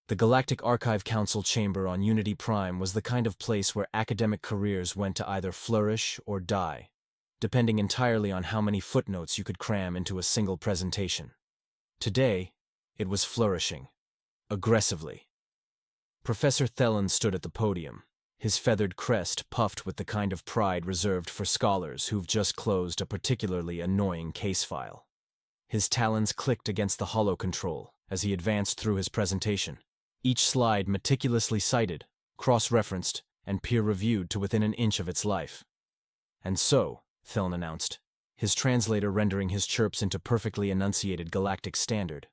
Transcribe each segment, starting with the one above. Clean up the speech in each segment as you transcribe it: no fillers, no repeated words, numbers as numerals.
The Galactic Archive Council chamber on Unity Prime was the kind of place where academic careers went to either flourish or die, depending entirely on how many footnotes you could cram into a single presentation. Today, it was flourishing. Aggressively. Professor Thelen stood at the podium, his feathered crest puffed with the kind of pride reserved for scholars who've just closed a particularly annoying case file. His talons clicked against the hollow control as he advanced through his presentation, each slide meticulously cited, cross-referenced, and peer-reviewed to within an inch of its life. "And so," Thelen announced, his translator rendering his chirps into perfectly enunciated galactic standard.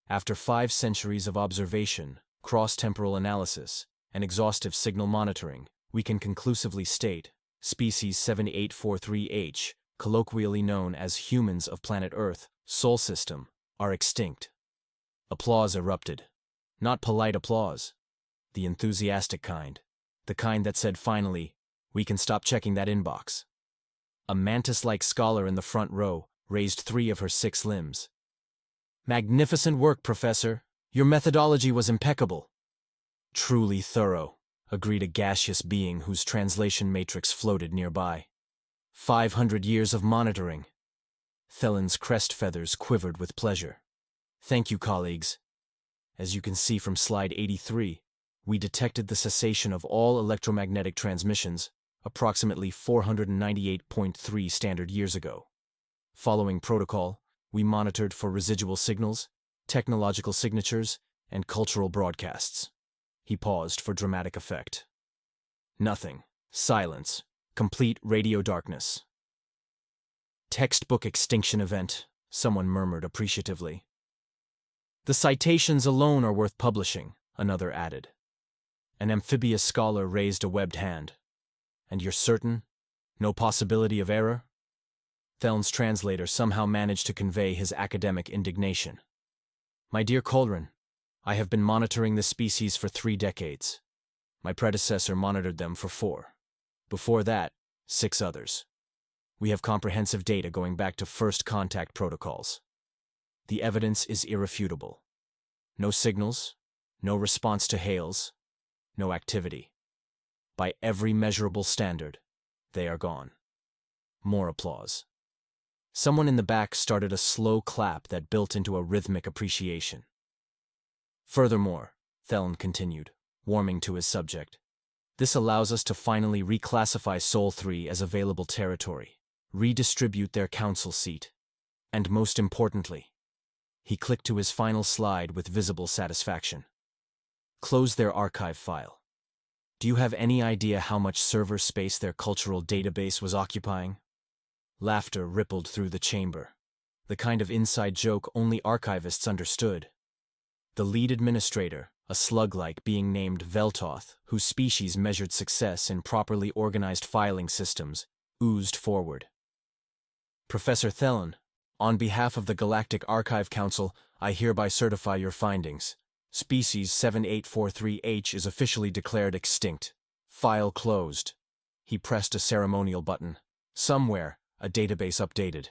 "After 5 centuries of observation, cross-temporal analysis, and exhaustive signal monitoring, we can conclusively state, species 7843H, colloquially known as humans of planet Earth, Sol System, are extinct." Applause erupted. Not polite applause. The enthusiastic kind. The kind that said finally, "We can stop checking that inbox." A mantis-like scholar in the front row raised 3 of her 6 limbs. "Magnificent work, Professor. Your methodology was impeccable." "Truly thorough," agreed a gaseous being whose translation matrix floated nearby. 500 years of monitoring." Thelen's crest feathers quivered with pleasure. "Thank you, colleagues. As you can see from slide 83, we detected the cessation of all electromagnetic transmissions approximately 498.3 standard years ago. Following protocol, we monitored for residual signals, technological signatures, and cultural broadcasts." He paused for dramatic effect. "Nothing. Silence. Complete radio darkness." "Textbook extinction event," someone murmured appreciatively. "The citations alone are worth publishing," another added. An amphibious scholar raised a webbed hand. "And you're certain? No possibility of error?" Thelen's translator somehow managed to convey his academic indignation. "My dear Colrin, I have been monitoring this species for 3 decades. My predecessor monitored them for 4. Before that, 6 others. We have comprehensive data going back to first contact protocols. The evidence is irrefutable. No signals, no response to hails, no activity. By every measurable standard, they are gone." More applause. Someone in the back started a slow clap that built into a rhythmic appreciation. "Furthermore," Thelen continued, warming to his subject, "this allows us to finally reclassify Sol 3 as available territory, redistribute their council seat, and most importantly," he clicked to his final slide with visible satisfaction, "close their archive file. Do you have any idea how much server space their cultural database was occupying?" Laughter rippled through the chamber, the kind of inside joke only archivists understood. The lead administrator, a slug-like being named Veltoth, whose species measured success in properly organized filing systems, oozed forward. "Professor Thelen, on behalf of the Galactic Archive Council, I hereby certify your findings. Species 7843H is officially declared extinct. File closed." He pressed a ceremonial button. Somewhere, a database updated.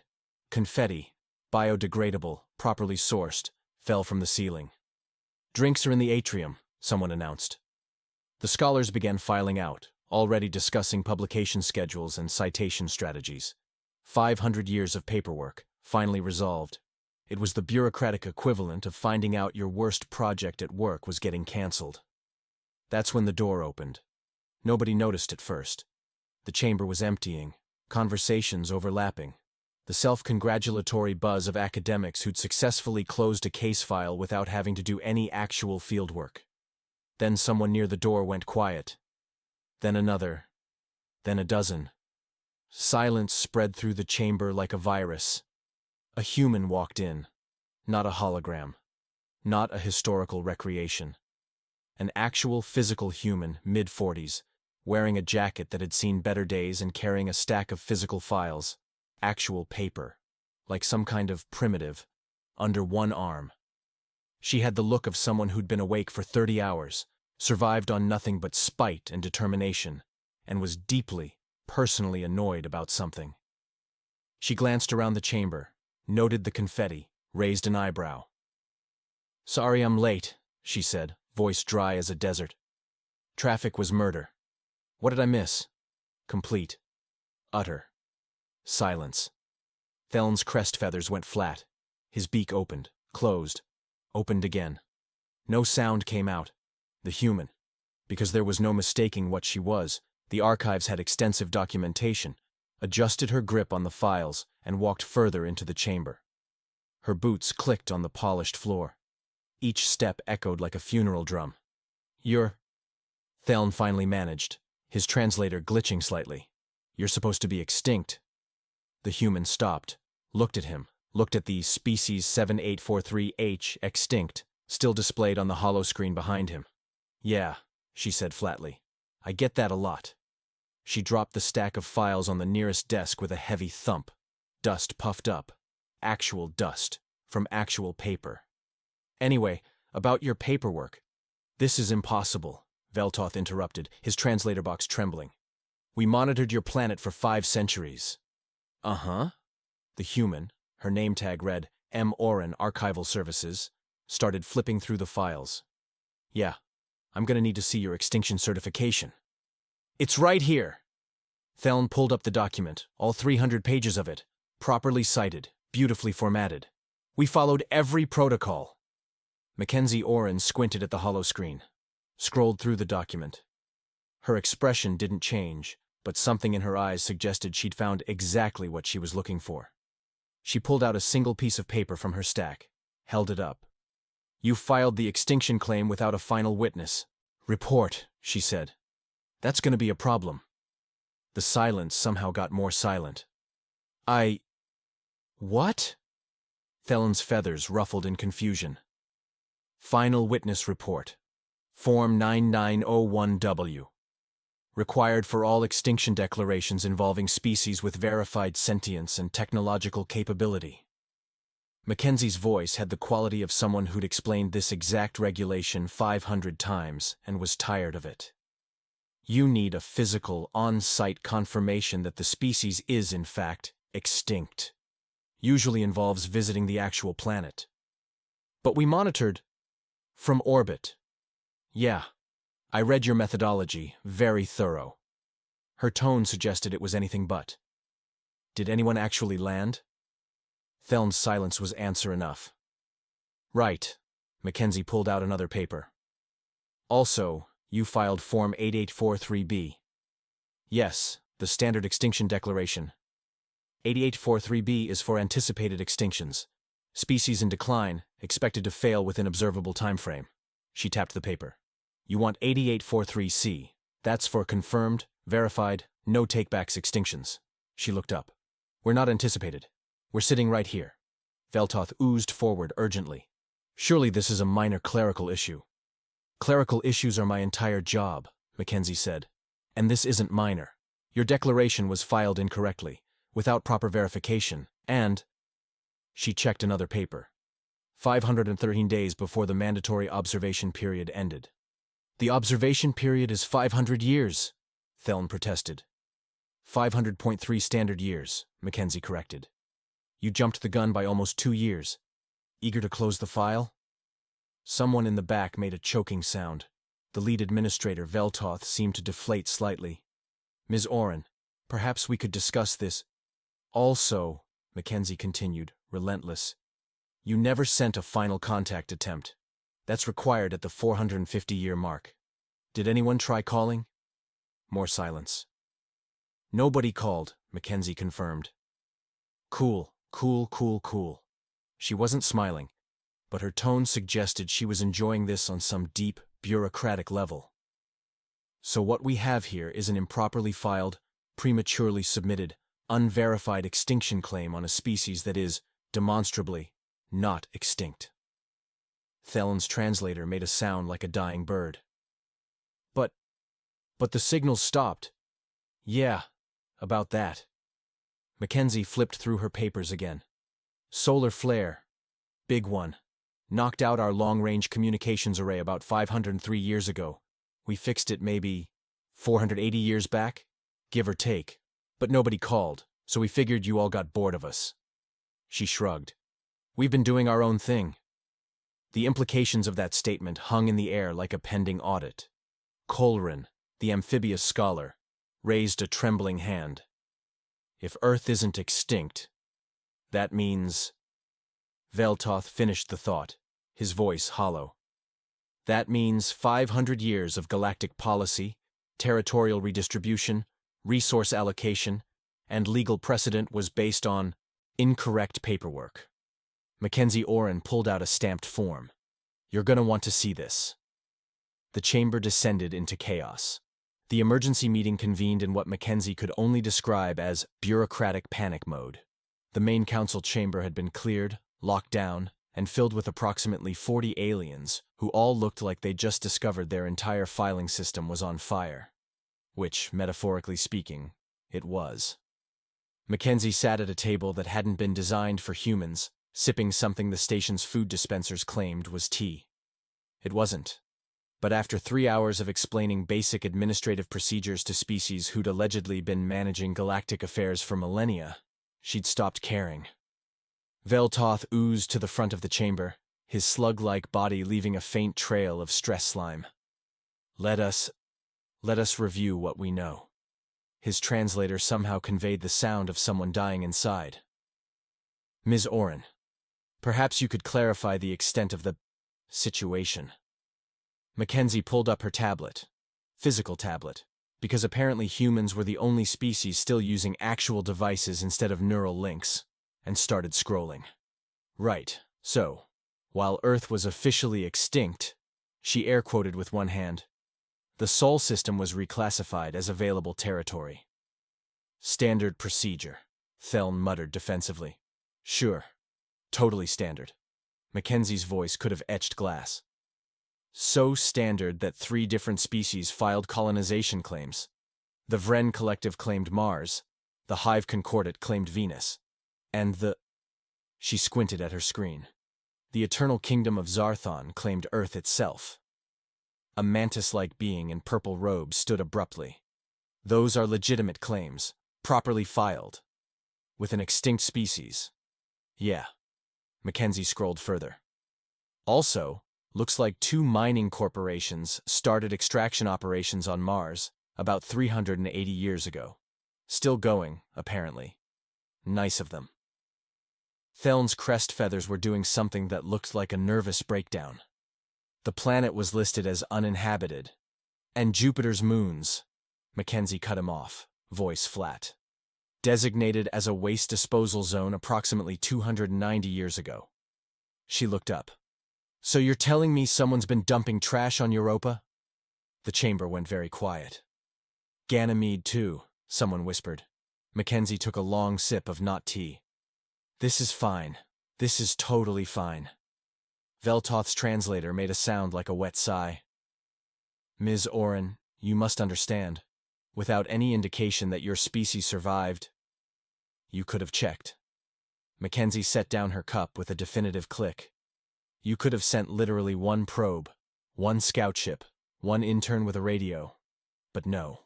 Confetti, biodegradable, properly sourced, fell from the ceiling. "Drinks are in the atrium," someone announced. The scholars began filing out, already discussing publication schedules and citation strategies. 500 years of paperwork, finally resolved. It was the bureaucratic equivalent of finding out your worst project at work was getting cancelled. That's when the door opened. Nobody noticed at first. The chamber was emptying, conversations overlapping, the self-congratulatory buzz of academics who'd successfully closed a case file without having to do any actual fieldwork. Then someone near the door went quiet. Then another. Then a dozen. Silence spread through the chamber like a virus. A human walked in. Not a hologram. Not a historical recreation. An actual physical human, mid-40s, wearing a jacket that had seen better days and carrying a stack of physical files, actual paper, like some kind of primitive, under one arm. She had the look of someone who'd been awake for 30 hours, survived on nothing but spite and determination, and was deeply, personally annoyed about something. She glanced around the chamber, noted the confetti, raised an eyebrow. "Sorry I'm late," she said, voice dry as a desert. Traffic was murder. What did I miss? Complete. Utter. Silence. Theln's crest feathers went flat. His beak opened, closed, opened again. No sound came out. The human. Because there was no mistaking what she was, the archives had extensive documentation, adjusted her grip on the files, and walked further into the chamber. Her boots clicked on the polished floor. Each step echoed like a funeral drum. You're... Theln finally managed, his translator glitching slightly. You're supposed to be extinct. The human stopped, looked at him, looked at the species 7843H extinct, still displayed on the hollow screen behind him. Yeah, she said flatly. I get that a lot. She dropped the stack of files on the nearest desk with a heavy thump. Dust puffed up. Actual dust. From actual paper. Anyway, about your paperwork. This is impossible, Veltoth interrupted, his translator box trembling. We monitored your planet for 5 centuries. Uh-huh. The human, her name tag read M. Orin, Archival Services, started flipping through the files. Yeah, I'm gonna need to see your extinction certification. It's right here. Theln pulled up the document, all 300 pages of it, properly cited, beautifully formatted. We followed every protocol. Mackenzie Orin squinted at the hollow screen, scrolled through the document. Her expression didn't change, but something in her eyes suggested she'd found exactly what she was looking for. She pulled out a single piece of paper from her stack, held it up. You filed the extinction claim without a final witness. Report, she said. That's going to be a problem. The silence somehow got more silent. What? Theln's feathers ruffled in confusion. Final witness report. Form 9901W. Required for all extinction declarations involving species with verified sentience and technological capability. Mackenzie's voice had the quality of someone who'd explained this exact regulation 500 times and was tired of it. You need a physical, on-site confirmation that the species is, in fact, extinct. Usually involves visiting the actual planet. But we monitored from orbit. Yeah, I read your methodology, very thorough. Her tone suggested it was anything but. Did anyone actually land? Theln's silence was answer enough. Right. Mackenzie pulled out another paper. Also, you filed Form 8843B. Yes, the standard extinction declaration. 8843B is for anticipated extinctions. Species in decline, expected to fail within observable timeframe. She tapped the paper. You want 8843C. That's for confirmed, verified, no takebacks extinctions. She looked up. We're not anticipated. We're sitting right here. Veltoth oozed forward urgently. Surely this is a minor clerical issue. Clerical issues are my entire job, Mackenzie said. And this isn't minor. Your declaration was filed incorrectly, without proper verification, and... She checked another paper. 513 days before the mandatory observation period ended. The observation period is 500 years, Theln protested. 500.3 standard years, Mackenzie corrected. You jumped the gun by almost 2 years. Eager to close the file? Someone in the back made a choking sound. The lead administrator, Veltoth, seemed to deflate slightly. Ms. Orin, perhaps we could discuss this. Also, Mackenzie continued, relentless. You never sent a final contact attempt. That's required at the 450-year mark. Did anyone try calling? More silence. Nobody called, Mackenzie confirmed. Cool, cool, cool, cool. She wasn't smiling, but her tone suggested she was enjoying this on some deep, bureaucratic level. So what we have here is an improperly filed, prematurely submitted, unverified extinction claim on a species that is, demonstrably, not extinct. Theln's translator made a sound like a dying bird. But the signal stopped. Yeah, about that. Mackenzie flipped through her papers again. Solar flare. Big one. Knocked out our long-range communications array about 503 years ago. We fixed it maybe 480 years back, give or take. But nobody called, so we figured you all got bored of us. She shrugged. We've been doing our own thing. The implications of that statement hung in the air like a pending audit. Colrin, the amphibious scholar, raised a trembling hand. If Earth isn't extinct, that means... Veltoth finished the thought, his voice hollow. That means 500 years of galactic policy, territorial redistribution, resource allocation, and legal precedent was based on incorrect paperwork. Mackenzie Orin pulled out a stamped form. You're gonna want to see this. The chamber descended into chaos. The emergency meeting convened in what Mackenzie could only describe as bureaucratic panic mode. The main council chamber had been cleared, locked down, and filled with approximately 40 aliens who all looked like they'd just discovered their entire filing system was on fire. Which, metaphorically speaking, it was. Mackenzie sat at a table that hadn't been designed for humans, sipping something the station's food dispensers claimed was tea. It wasn't. But after 3 hours of explaining basic administrative procedures to species who'd allegedly been managing galactic affairs for millennia, she'd stopped caring. Veltoth oozed to the front of the chamber, his slug-like body leaving a faint trail of stress slime. Let us review what we know. His translator somehow conveyed the sound of someone dying inside. Ms. Orin, perhaps you could clarify the extent of the situation. Mackenzie pulled up her tablet, physical tablet, because apparently humans were the only species still using actual devices instead of neural links, and started scrolling. Right, so, while Earth was officially extinct, she air-quoted with one hand, the Sol system was reclassified as available territory. Standard procedure, Theln muttered defensively. Sure. Totally standard. Mackenzie's voice could have etched glass. So standard that 3 different species filed colonization claims. The Vren Collective claimed Mars, the Hive Concordat claimed Venus, and She squinted at her screen. The Eternal Kingdom of Zarthon claimed Earth itself. A mantis-like being in purple robes stood abruptly. Those are legitimate claims, properly filed. With an extinct species. Yeah. Mackenzie scrolled further. Also, looks like 2 mining corporations started extraction operations on Mars about 380 years ago. Still going, apparently. Nice of them. Theln's crest feathers were doing something that looked like a nervous breakdown. The planet was listed as uninhabited. And Jupiter's moons. Mackenzie cut him off, voice flat. Designated as a waste disposal zone approximately 290 years ago. She looked up. So you're telling me someone's been dumping trash on Europa? The chamber went very quiet. Ganymede too, someone whispered. Mackenzie took a long sip of not tea. This is fine. This is totally fine. Veltoth's translator made a sound like a wet sigh. Ms. Orin, you must understand. Without any indication that your species survived, you could have checked. Mackenzie set down her cup with a definitive click. You could have sent literally 1 probe, 1 scout ship, 1 intern with a radio. But no.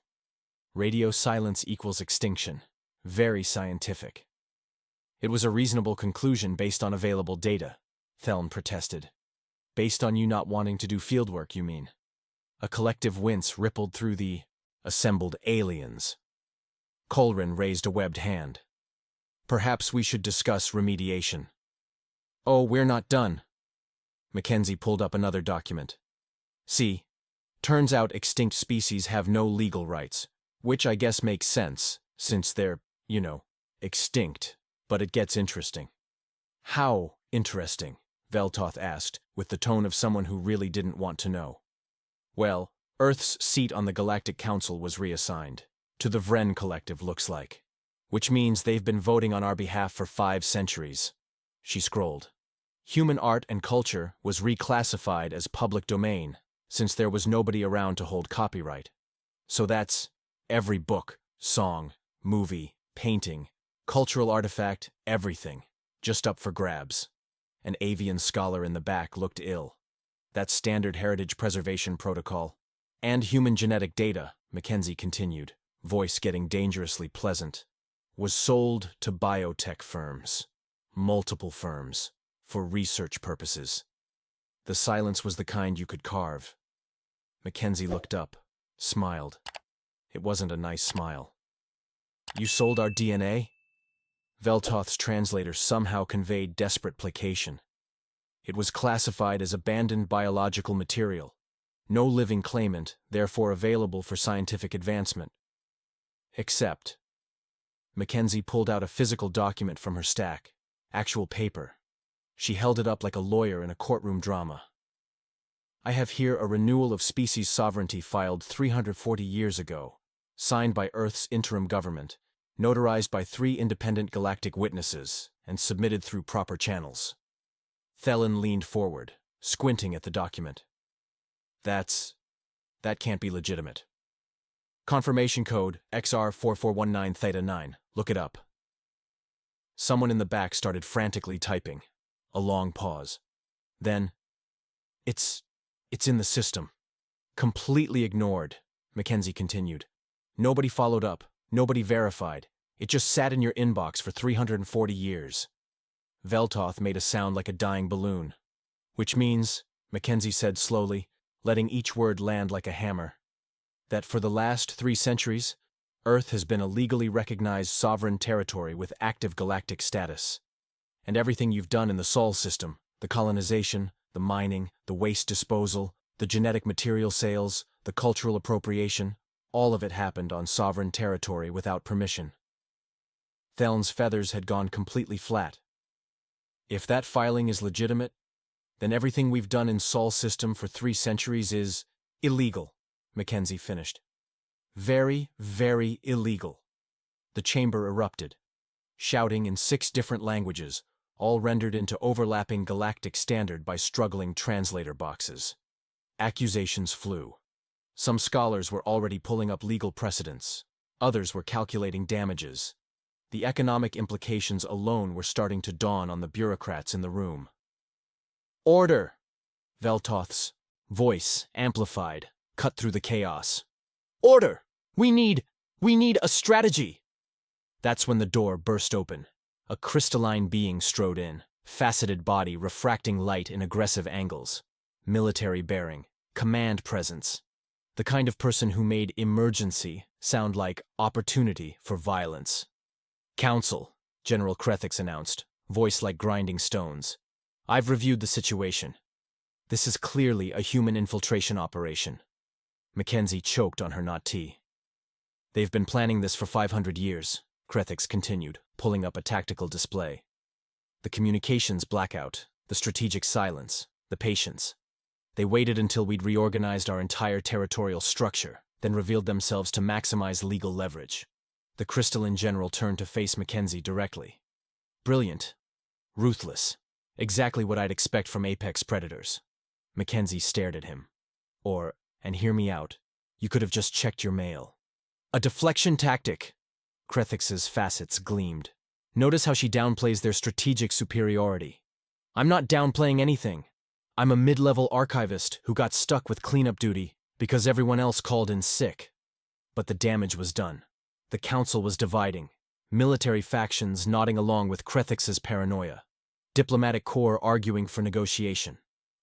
Radio silence equals extinction. Very scientific. It was a reasonable conclusion based on available data, Theln protested. Based on you not wanting to do fieldwork, you mean? A collective wince rippled through the assembled aliens. Colrin raised a webbed hand. Perhaps we should discuss remediation. Oh, we're not done. Mackenzie pulled up another document. See, turns out extinct species have no legal rights, which I guess makes sense, since they're, extinct. But it gets interesting. How interesting? Veltoth asked, with the tone of someone who really didn't want to know. Well, Earth's seat on the Galactic Council was reassigned. To the Vren Collective, looks like. Which means they've been voting on our behalf for 5 centuries. She scrolled. Human art and culture was reclassified as public domain, since there was nobody around to hold copyright. So that's every book, song, movie, painting, cultural artifact, everything, just up for grabs. An avian scholar in the back looked ill. That's standard heritage preservation protocol. And human genetic data, Mackenzie continued, voice getting dangerously pleasant, was sold to biotech firms. Multiple firms. For research purposes. The silence was the kind you could carve. Mackenzie looked up, smiled. It wasn't a nice smile. You sold our DNA? Veltoth's translator somehow conveyed desperate placation. It was classified as abandoned biological material. No living claimant, therefore available for scientific advancement. Except. Mackenzie pulled out a physical document from her stack. Actual paper. She held it up like a lawyer in a courtroom drama. I have here a renewal of species sovereignty filed 340 years ago, signed by Earth's interim government, notarized by 3 independent galactic witnesses, and submitted through proper channels. Thelen leaned forward, squinting at the document. That can't be legitimate. Confirmation code XR4419 Theta 9. Look it up. Someone in the back started frantically typing. A long pause. Then, It's in the system. Completely ignored, Mackenzie continued. Nobody followed up, nobody verified. It just sat in your inbox for 340 years. Veltoth made a sound like a dying balloon. Which means, Mackenzie said slowly, letting each word land like a hammer, that for the last 3 centuries, Earth has been a legally recognized sovereign territory with active galactic status. And everything you've done in the Sol system, the colonization, the mining, the waste disposal, the genetic material sales, the cultural appropriation, all of it happened on sovereign territory without permission. Thelen's feathers had gone completely flat. If that filing is legitimate, then everything we've done in Sol system for 3 centuries is illegal, Mackenzie finished. Very, very illegal. The chamber erupted, shouting in 6 different languages, all rendered into overlapping galactic standard by struggling translator boxes. Accusations flew. Some scholars were already pulling up legal precedents. Others were calculating damages. The economic implications alone were starting to dawn on the bureaucrats in the room. Order! Veltoth's voice, amplified, cut through the chaos. Order! We need a strategy! That's when the door burst open. A crystalline being strode in, faceted body refracting light in aggressive angles. Military bearing, command presence. The kind of person who made emergency sound like opportunity for violence. Council, General Krethix announced, voice like grinding stones. I've reviewed the situation. This is clearly a human infiltration operation. Mackenzie choked on her not tea. They've been planning this for 500 years, Krethix continued, pulling up a tactical display. The communications blackout, the strategic silence, the patience. They waited until we'd reorganized our entire territorial structure, then revealed themselves to maximize legal leverage. The crystalline general turned to face Mackenzie directly. Brilliant. Ruthless. Exactly what I'd expect from apex predators. Mackenzie stared at him. And hear me out, you could have just checked your mail. A deflection tactic. Krethix's facets gleamed. Notice how she downplays their strategic superiority. I'm not downplaying anything. I'm a mid-level archivist who got stuck with cleanup duty because everyone else called in sick. But the damage was done. The council was dividing. Military factions nodding along with Krethix's paranoia. Diplomatic corps arguing for negotiation.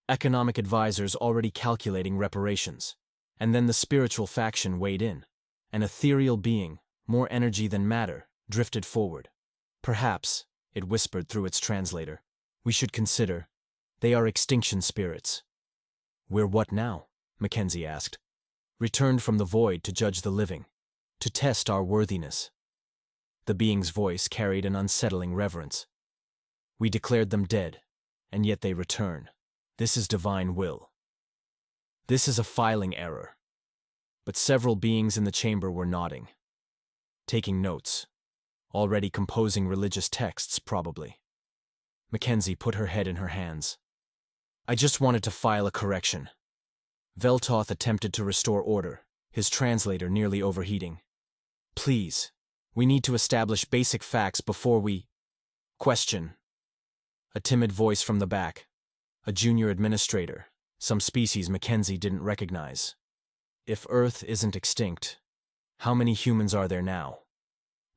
Economic advisors already calculating reparations. And then the spiritual faction weighed in. An ethereal being, more energy than matter, drifted forward. Perhaps, it whispered through its translator, we should consider, they are extinction spirits. We're what now? Mackenzie asked. Returned from the void to judge the living, to test our worthiness. The being's voice carried an unsettling reverence. We declared them dead, and yet they return. This is divine will. This is a filing error. But several beings in the chamber were nodding. Taking notes. Already composing religious texts, probably. Mackenzie put her head in her hands. I just wanted to file a correction. Veltoth attempted to restore order, his translator nearly overheating. Please, we need to establish basic facts before we... Question. A timid voice from the back. A junior administrator, some species Mackenzie didn't recognize. If Earth isn't extinct, how many humans are there now?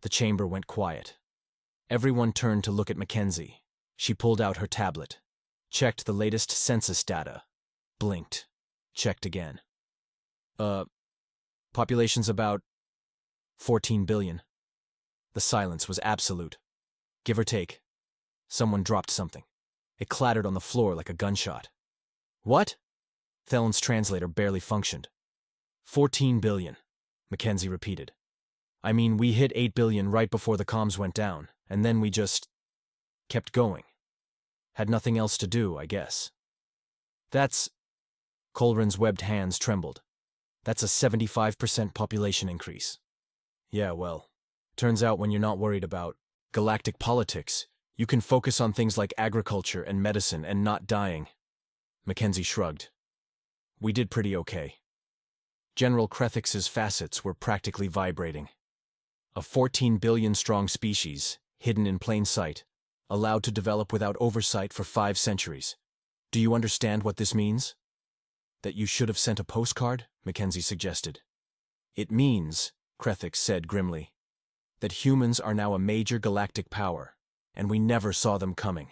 The chamber went quiet. Everyone turned to look at Mackenzie. She pulled out her tablet. Checked the latest census data. Blinked. Checked again. Population's about 14 billion. The silence was absolute. Give or take. Someone dropped something. It clattered on the floor like a gunshot. What? Thelen's translator barely functioned. 14 billion, Mackenzie repeated. I mean, we hit 8 billion right before the comms went down, and then we just kept going. Had nothing else to do, I guess. That's... Colrin's webbed hands trembled. That's a 75% population increase. Yeah, well, turns out when you're not worried about galactic politics, you can focus on things like agriculture and medicine and not dying. Mackenzie shrugged. We did pretty okay. General Krethix's facets were practically vibrating. A 14 billion strong species, hidden in plain sight, allowed to develop without oversight for 5 centuries. Do you understand what this means? That you should have sent a postcard? Mackenzie suggested. It means, Krethix said grimly, that humans are now a major galactic power, and we never saw them coming.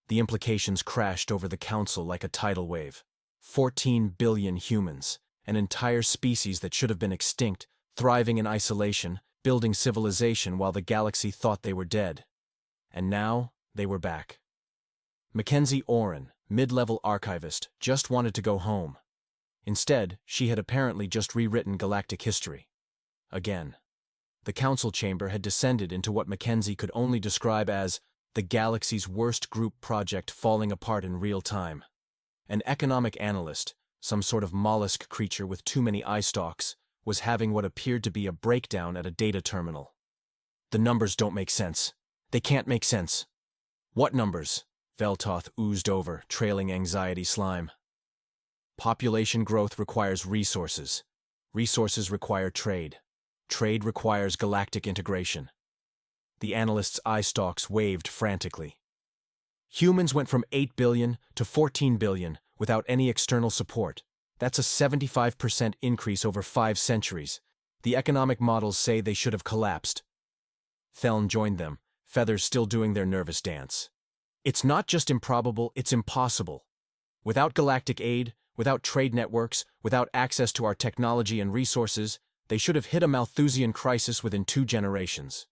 The implications crashed over the council like a tidal wave. 14 billion humans, an entire species that should have been extinct, thriving in isolation, building civilization while the galaxy thought they were dead. And now, they were back. Mackenzie Orin, mid-level archivist, just wanted to go home. Instead, she had apparently just rewritten galactic history. Again. The council chamber had descended into what Mackenzie could only describe as the galaxy's worst group project falling apart in real time. An economic analyst, some sort of mollusk creature with too many eye stalks, was having what appeared to be a breakdown at a data terminal. The numbers don't make sense. They can't make sense. What numbers? Veltoth oozed over, trailing anxiety slime. Population growth requires resources. Resources require trade. Trade requires galactic integration. The analyst's eye stalks waved frantically. Humans went from 8 billion to 14 billion without any external support. That's a 75% increase over 5 centuries. The economic models say they should have collapsed. Thelen joined them, feathers still doing their nervous dance. It's not just improbable, it's impossible. Without galactic aid, without trade networks, without access to our technology and resources, they should have hit a Malthusian crisis within 2 generations.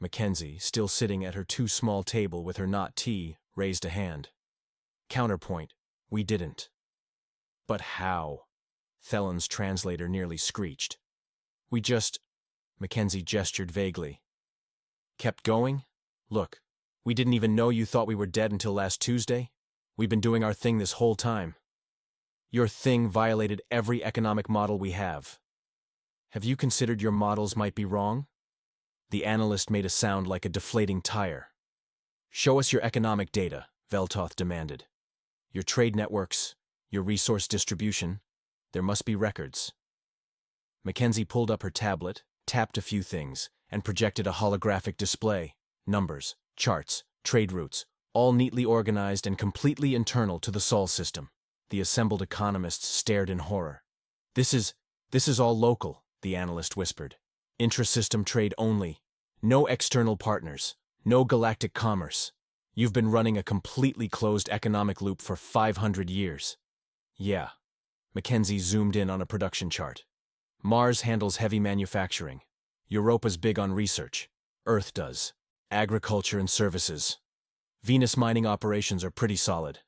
Mackenzie, still sitting at her too small table with her not tea, raised a hand. Counterpoint, we didn't. But how? Thelen's translator nearly screeched. We just... Mackenzie gestured vaguely. Kept going? Look, we didn't even know you thought we were dead until last Tuesday. We've been doing our thing this whole time. Your thing violated every economic model we have. Have you considered your models might be wrong? The analyst made a sound like a deflating tire. Show us your economic data, Veltoth demanded. Your trade networks, your resource distribution, there must be records. Mackenzie pulled up her tablet, tapped a few things, and projected a holographic display. Numbers, charts, trade routes, all neatly organized and completely internal to the Sol system. The assembled economists stared in horror. This is all local, the analyst whispered. Intra-system trade only. No external partners. No galactic commerce. You've been running a completely closed economic loop for 500 years. Yeah. Mackenzie zoomed in on a production chart. Mars handles heavy manufacturing. Europa's big on research. Earth does. Agriculture and services. Venus mining operations are pretty solid.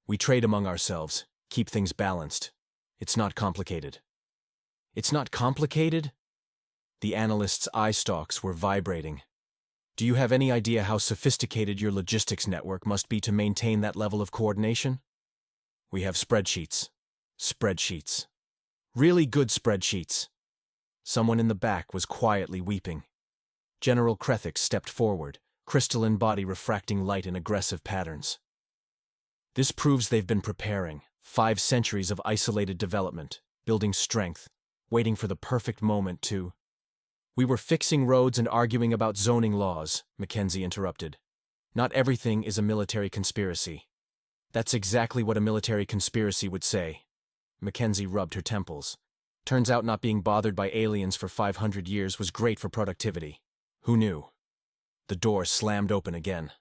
We trade among ourselves, keep things balanced. It's not complicated. It's not complicated? The analyst's eye stalks were vibrating. Do you have any idea how sophisticated your logistics network must be to maintain that level of coordination? We have spreadsheets. Spreadsheets. Really good spreadsheets. Someone in the back was quietly weeping. General Krethix stepped forward, crystalline body refracting light in aggressive patterns. This proves they've been preparing. 5 centuries of isolated development, building strength, waiting for the perfect moment to... We were fixing roads and arguing about zoning laws, Mackenzie interrupted. Not everything is a military conspiracy. That's exactly what a military conspiracy would say. Mackenzie rubbed her temples. Turns out not being bothered by aliens for 500 years was great for productivity. Who knew? The door slammed open again.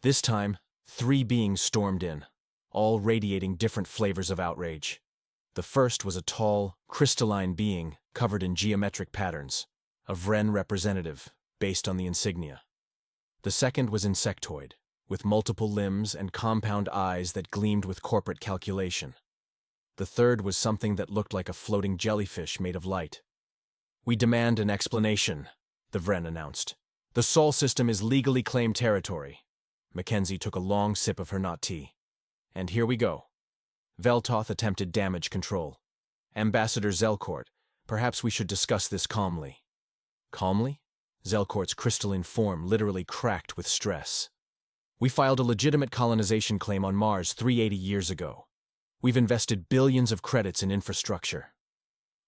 This time, 3 beings stormed in, all radiating different flavors of outrage. The first was a tall, crystalline being covered in geometric patterns, a Vren representative, based on the insignia. The second was insectoid, with multiple limbs and compound eyes that gleamed with corporate calculation. The third was something that looked like a floating jellyfish made of light. "We demand an explanation," the Vren announced. "The Sol system is legally claimed territory." Mackenzie took a long sip of her not tea. "And here we go." Veltoth attempted damage control. "Ambassador Zelcourt, perhaps we should discuss this calmly." Calmly? Zelcourt's crystalline form literally cracked with stress. "We filed a legitimate colonization claim on Mars 380 years ago. We've invested billions of credits in infrastructure."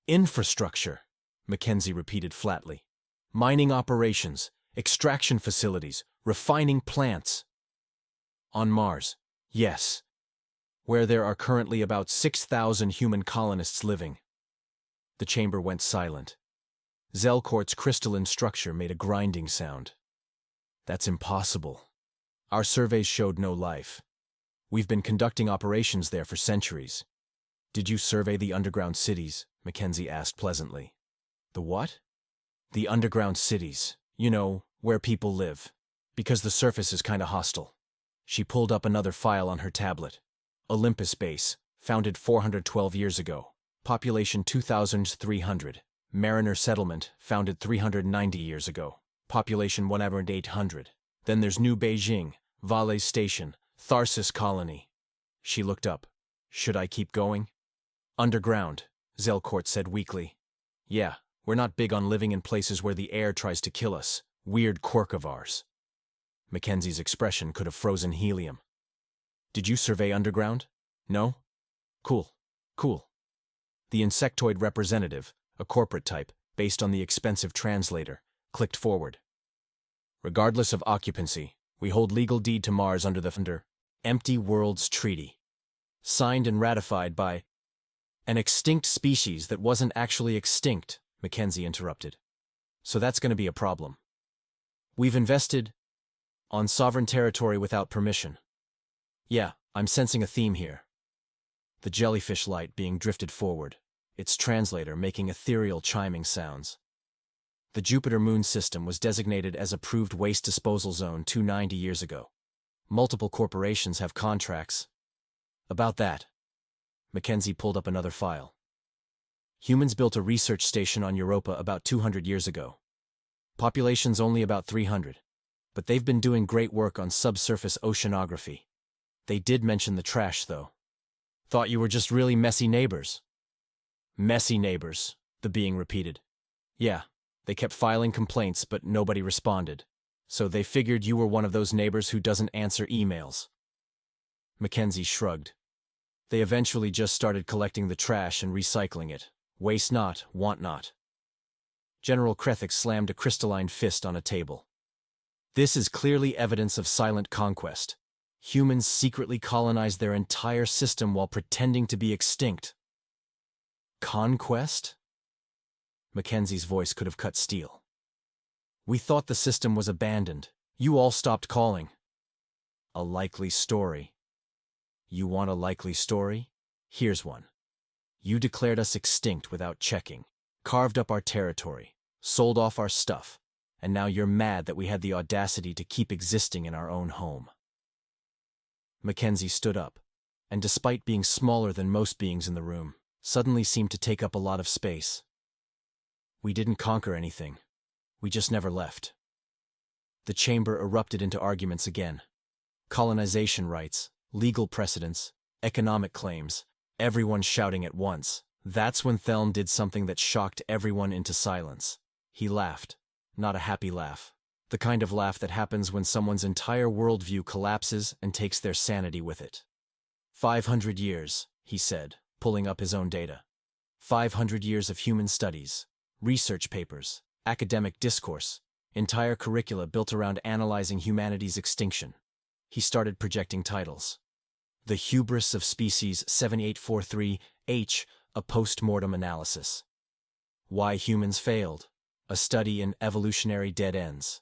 "Infrastructure," Mackenzie repeated flatly. "Mining operations, extraction facilities, refining plants." "On Mars, yes. Where there are currently about 6,000 human colonists living." The chamber went silent. Zelcourt's crystalline structure made a grinding sound. "That's impossible. Our surveys showed no life. We've been conducting operations there for centuries." "Did you survey the underground cities?" Mackenzie asked pleasantly. "The what?" "The underground cities. You know, where people live. Because the surface is kinda hostile." She pulled up another file on her tablet. "Olympus Base, founded 412 years ago. Population 2,300. Mariner Settlement, founded 390 years ago. Population 1,800. Then there's New Beijing, Valais Station, Tharsis Colony." She looked up. "Should I keep going?" "Underground," Zelcourt said weakly. "Yeah, we're not big on living in places where the air tries to kill us. Weird quirk of ours." Mackenzie's expression could have frozen helium. "Did you survey underground? No? Cool. Cool." The insectoid representative, a corporate type, based on the expensive translator, clicked forward. "Regardless of occupancy, we hold legal deed to Mars under the Empty Worlds Treaty. Signed and ratified by an extinct species that wasn't actually extinct," Mackenzie interrupted. "So that's going to be a problem. We've invested on sovereign territory without permission." "Yeah, I'm sensing a theme here." The jellyfish light being drifted forward, its translator making ethereal chiming sounds. "The Jupiter-Moon system was designated as Approved Waste Disposal Zone 290 years ago. Multiple corporations have contracts." "About that." Mackenzie pulled up another file. "Humans built a research station on Europa about 200 years ago. Population's only about 300. But they've been doing great work on subsurface oceanography. They did mention the trash, though." "Thought you were just really messy neighbors." "Messy neighbors," the being repeated. "Yeah, they kept filing complaints, but nobody responded. So they figured you were one of those neighbors who doesn't answer emails." Mackenzie shrugged. "They eventually just started collecting the trash and recycling it. Waste not, want not." General Krethik slammed a crystalline fist on a table. "This is clearly evidence of silent conquest. Humans secretly colonized their entire system while pretending to be extinct." "Conquest?" Mackenzie's voice could have cut steel. "We thought the system was abandoned. You all stopped calling." "A likely story." "You want a likely story? Here's one. You declared us extinct without checking, carved up our territory, sold off our stuff, and now you're mad that we had the audacity to keep existing in our own home." Mackenzie stood up, and despite being smaller than most beings in the room, suddenly seemed to take up a lot of space. "We didn't conquer anything. We just never left." The chamber erupted into arguments again. Colonization rights, legal precedents, economic claims, everyone shouting at once. That's when Thelm did something that shocked everyone into silence. He laughed. Not a happy laugh. The kind of laugh that happens when someone's entire worldview collapses and takes their sanity with it. 500 years, he said, pulling up his own data. 500 years of human studies, research papers, academic discourse, entire curricula built around analyzing humanity's extinction. He started projecting titles. The Hubris of Species 7843H, a post-mortem analysis. Why Humans Failed, a study in evolutionary dead ends.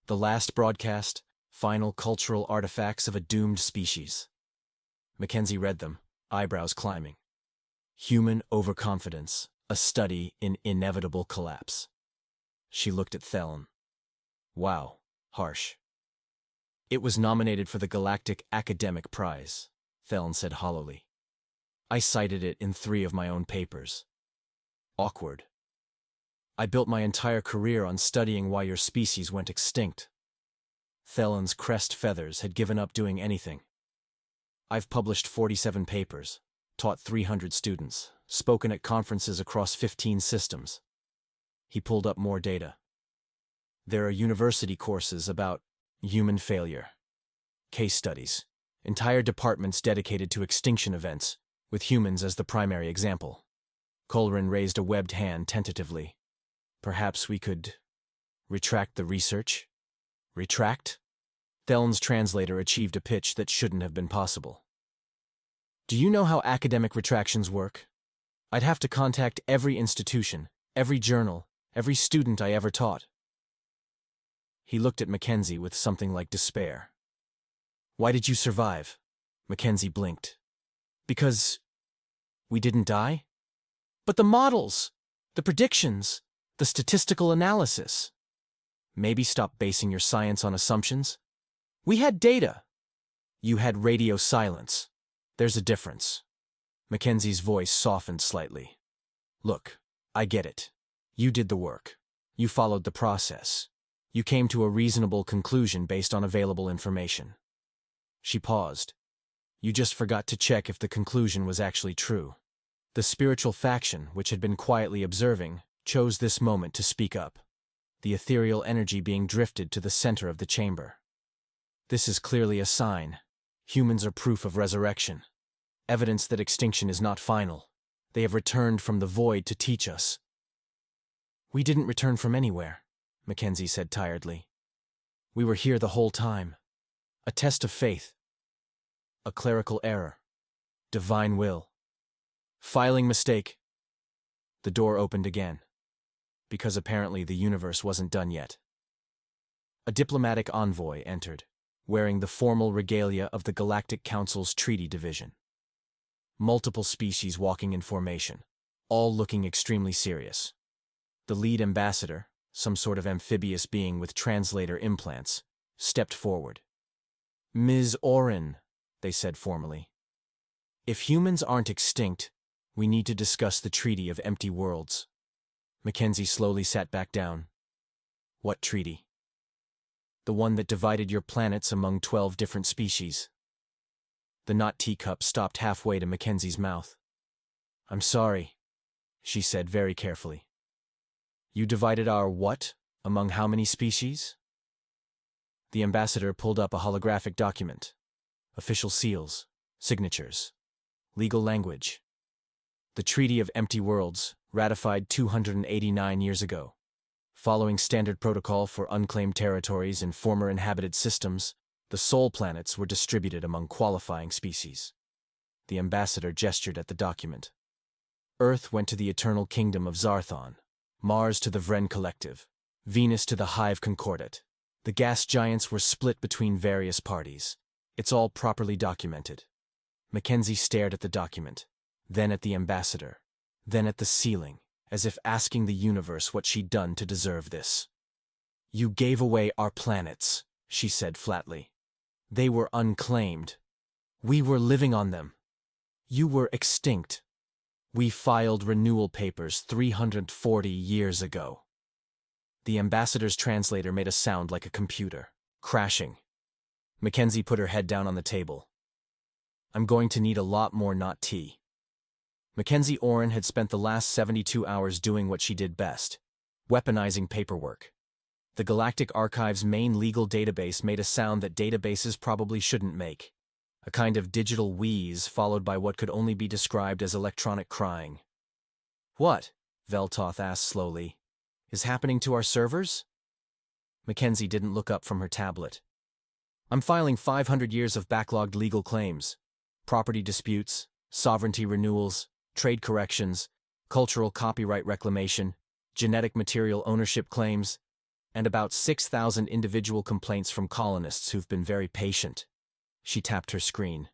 The Last Broadcast, Final cultural artifacts of a doomed species. Mackenzie read them, eyebrows climbing. Human overconfidence, a study in inevitable collapse. She looked at Thelen. Wow, harsh. It was nominated for the Galactic Academic Prize, Thelen said hollowly. I cited it in 3 of my own papers. Awkward. I built my entire career on studying why your species went extinct. Thelen's crest feathers had given up doing anything. I've published 47 papers, taught 300 students, spoken at conferences across 15 systems. He pulled up more data. There are university courses about human failure, case studies, entire departments dedicated to extinction events, with humans as the primary example. Colrin raised a webbed hand tentatively. Perhaps we could retract the research? Retract? Thelen's translator achieved a pitch that shouldn't have been possible. Do you know how academic retractions work? I'd have to contact every institution, every journal, every student I ever taught. He looked at Mackenzie with something like despair. Why did you survive? Mackenzie blinked. Because we didn't die? But the models, the predictions, the statistical analysis. Maybe stop basing your science on assumptions? We had data. You had radio silence. There's a difference. Mackenzie's voice softened slightly. Look, I get it. You did the work. You followed the process. You came to a reasonable conclusion based on available information. She paused. You just forgot to check if the conclusion was actually true. The spiritual faction, which had been quietly observing, chose this moment to speak up, the ethereal energy being drifted to the center of the chamber. This is clearly a sign. Humans are proof of resurrection. Evidence that extinction is not final. They have returned from the void to teach us. We didn't return from anywhere, Mackenzie said tiredly. We were here the whole time. A test of faith. A clerical error. Divine will. Filing mistake. The door opened again. Because apparently the universe wasn't done yet. A diplomatic envoy entered, wearing the formal regalia of the Galactic Council's treaty division. Multiple species walking in formation, all looking extremely serious. The lead ambassador, some sort of amphibious being with translator implants, stepped forward. Ms. Orin, they said formally. If humans aren't extinct, we need to discuss the Treaty of Empty Worlds. Mackenzie slowly sat back down. What treaty? The one that divided your planets among 12 different species. The knot teacup stopped halfway to Mackenzie's mouth. I'm sorry, she said very carefully. You divided our what among how many species? The ambassador pulled up a holographic document. Official seals, signatures, legal language. The Treaty of Empty Worlds, ratified 289 years ago. Following standard protocol for unclaimed territories in former inhabited systems, the soul planets were distributed among qualifying species. The ambassador gestured at the document. Earth went to the eternal kingdom of Zarthon, Mars to the Vren Collective, Venus to the Hive Concordat. The gas giants were split between various parties. It's all properly documented. Mackenzie stared at the document, then at the ambassador, then at the ceiling, as if asking the universe what she'd done to deserve this. You gave away our planets, she said flatly. They were unclaimed. We were living on them. You were extinct. We filed renewal papers 340 years ago. The ambassador's translator made a sound like a computer, crashing. Mackenzie put her head down on the table. I'm going to need a lot more not tea. Mackenzie Orin had spent the last 72 hours doing what she did best, weaponizing paperwork. The Galactic Archive's main legal database made a sound that databases probably shouldn't make, a kind of digital wheeze followed by what could only be described as electronic crying. What, Veltoth asked slowly, is happening to our servers? Mackenzie didn't look up from her tablet. I'm filing 500 years of backlogged legal claims, property disputes, sovereignty renewals, trade corrections, cultural copyright reclamation, genetic material ownership claims, and about 6,000 individual complaints from colonists who've been very patient. She tapped her screen.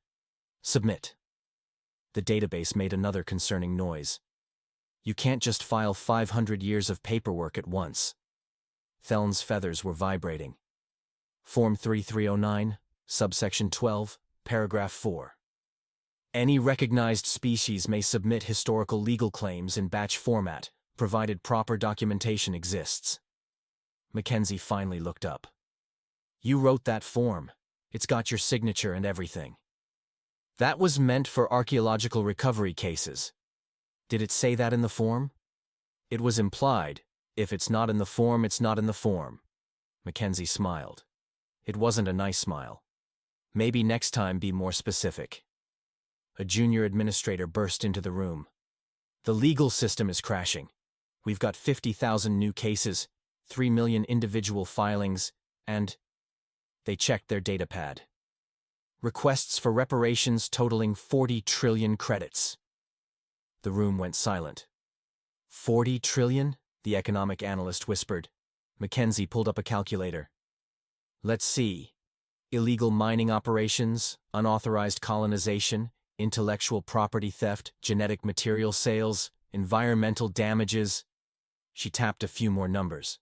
Submit. The database made another concerning noise. You can't just file 500 years of paperwork at once. Theln's feathers were vibrating. Form 3309, subsection 12, paragraph 4. Any recognized species may submit historical legal claims in batch format, provided proper documentation exists. Mackenzie finally looked up. You wrote that form. It's got your signature and everything. That was meant for archaeological recovery cases. Did it say that in the form? It was implied. If it's not in the form, it's not in the form. Mackenzie smiled. It wasn't a nice smile. Maybe next time be more specific. A junior administrator burst into the room. The legal system is crashing. We've got 50,000 new cases, 3 million individual filings, and they checked their datapad. Requests for reparations totaling 40 trillion credits. The room went silent. 40 trillion? The economic analyst whispered. Mackenzie pulled up a calculator. Let's see. Illegal mining operations, unauthorized colonization, intellectual property theft, genetic material sales, environmental damages. She tapped a few more numbers.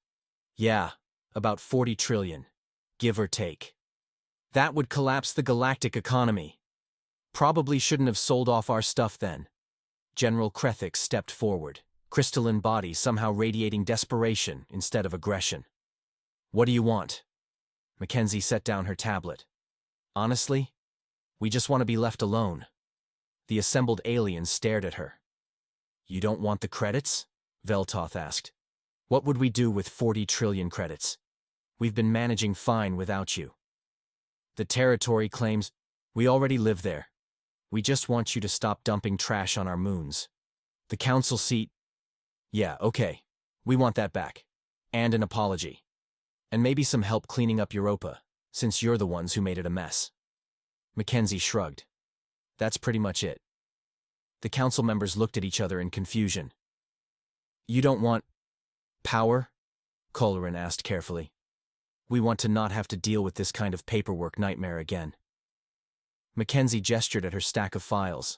Yeah, about 40 trillion, give or take. That would collapse the galactic economy. Probably shouldn't have sold off our stuff then. General Krethix stepped forward, crystalline body somehow radiating desperation instead of aggression. What do you want? Mackenzie set down her tablet. Honestly, we just want to be left alone. The assembled aliens stared at her. You don't want the credits? Veltoth asked. What would we do with 40 trillion credits? We've been managing fine without you. The territory claims, we already live there. We just want you to stop dumping trash on our moons. The council seat, yeah, okay. We want that back. And an apology. And maybe some help cleaning up Europa, since you're the ones who made it a mess. Mackenzie shrugged. That's pretty much it. The council members looked at each other in confusion. You don't want power? Colleran asked carefully. We want to not have to deal with this kind of paperwork nightmare again. Mackenzie gestured at her stack of files.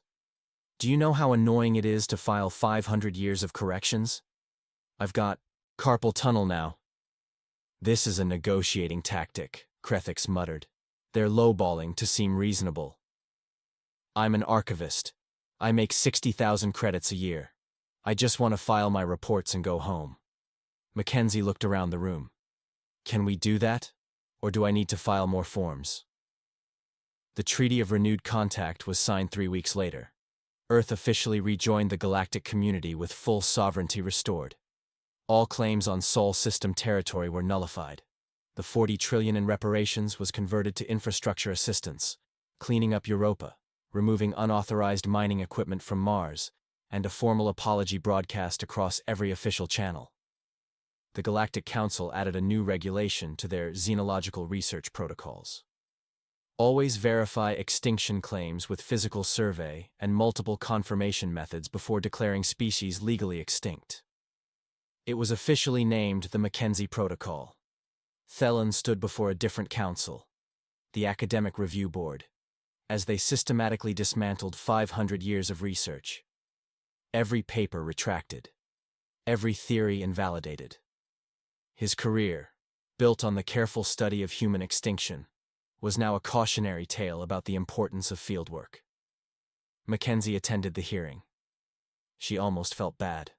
Do you know how annoying it is to file 500 years of corrections? I've got carpal tunnel now. This is a negotiating tactic, Krethix muttered. They're lowballing to seem reasonable. I'm an archivist. I make 60,000 credits a year. I just want to file my reports and go home. Mackenzie looked around the room. Can we do that? Or do I need to file more forms? The Treaty of Renewed Contact was signed 3 weeks later. Earth officially rejoined the galactic community with full sovereignty restored. All claims on Sol system territory were nullified. The 40 trillion in reparations was converted to infrastructure assistance, cleaning up Europa, removing unauthorized mining equipment from Mars, and a formal apology broadcast across every official channel. The Galactic Council added a new regulation to their xenological research protocols. Always verify extinction claims with physical survey and multiple confirmation methods before declaring species legally extinct. It was officially named the Mackenzie Protocol. Thelen stood before a different council, the Academic Review Board, as they systematically dismantled 500 years of research. Every paper retracted. Every theory invalidated. His career, built on the careful study of human extinction, was now a cautionary tale about the importance of fieldwork. Mackenzie attended the hearing. She almost felt bad.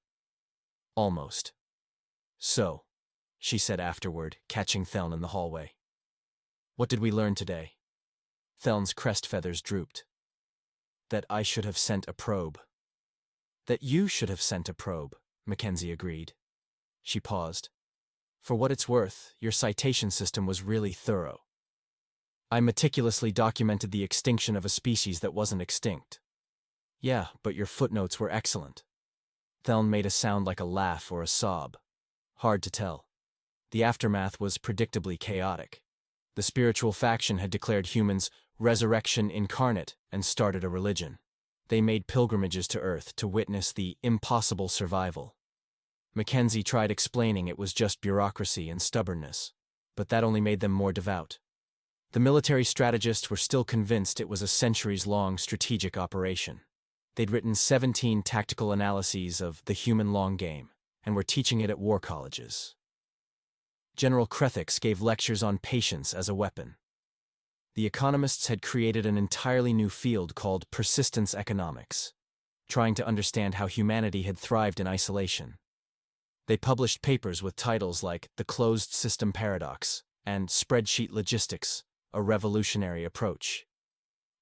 Almost. So, she said afterward, catching Theln in the hallway. What did we learn today? Theln's crest feathers drooped. That I should have sent a probe. That you should have sent a probe, Mackenzie agreed. She paused. For what it's worth, your citation system was really thorough. I meticulously documented the extinction of a species that wasn't extinct. Yeah, but your footnotes were excellent. Theln made a sound like a laugh or a sob. Hard to tell. The aftermath was predictably chaotic. The spiritual faction had declared humans resurrection incarnate and started a religion. They made pilgrimages to Earth to witness the impossible survival. Mackenzie tried explaining it was just bureaucracy and stubbornness, but that only made them more devout. The military strategists were still convinced it was a centuries-long strategic operation. They'd written 17 tactical analyses of the human long game, and were teaching it at war colleges. General Krethix gave lectures on patience as a weapon. The economists had created an entirely new field called persistence economics, trying to understand how humanity had thrived in isolation. They published papers with titles like The Closed System Paradox and Spreadsheet Logistics, a Revolutionary Approach.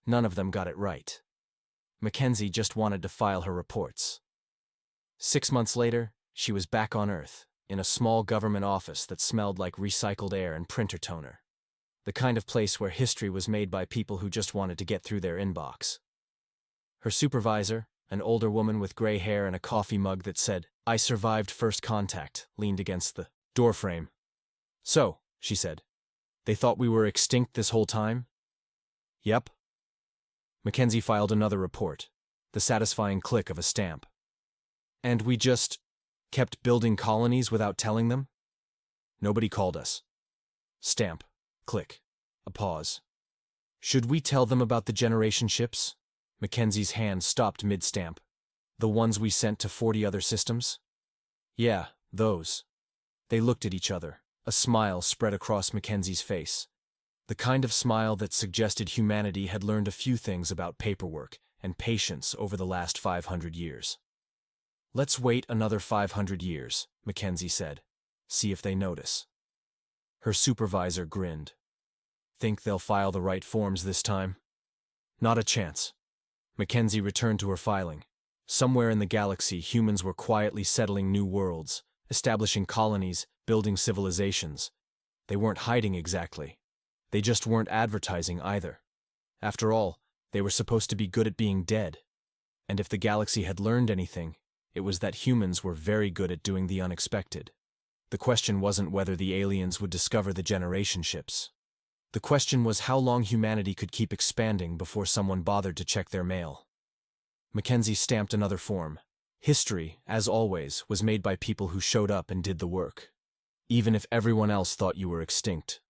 None of them got it right. Mackenzie just wanted to file her reports. 6 months later, she was back on Earth, in a small government office that smelled like recycled air and printer toner. The kind of place where history was made by people who just wanted to get through their inbox. Her supervisor, an older woman with gray hair and a coffee mug that said, "I survived first contact," leaned against the doorframe. "So," she said, "they thought we were extinct this whole time?" "Yep." Mackenzie filed another report, the satisfying click of a stamp. "And we just kept building colonies without telling them? Nobody called us." Stamp. Click. A pause. "Should we tell them about the generation ships?" Mackenzie's hand stopped mid-stamp. "The ones we sent to 40 other systems?" "Yeah, those." They looked at each other. A smile spread across Mackenzie's face. The kind of smile that suggested humanity had learned a few things about paperwork and patience over the last 500 years. "Let's wait another 500 years, Mackenzie said. "See if they notice." Her supervisor grinned. "Think they'll file the right forms this time?" "Not a chance." Mackenzie returned to her filing. Somewhere in the galaxy, humans were quietly settling new worlds, establishing colonies, building civilizations. They weren't hiding exactly. They just weren't advertising either. After all, they were supposed to be good at being dead. And if the galaxy had learned anything, it was that humans were very good at doing the unexpected. The question wasn't whether the aliens would discover the generation ships. The question was how long humanity could keep expanding before someone bothered to check their mail. Mackenzie stamped another form. History, as always, was made by people who showed up and did the work. Even if everyone else thought you were extinct.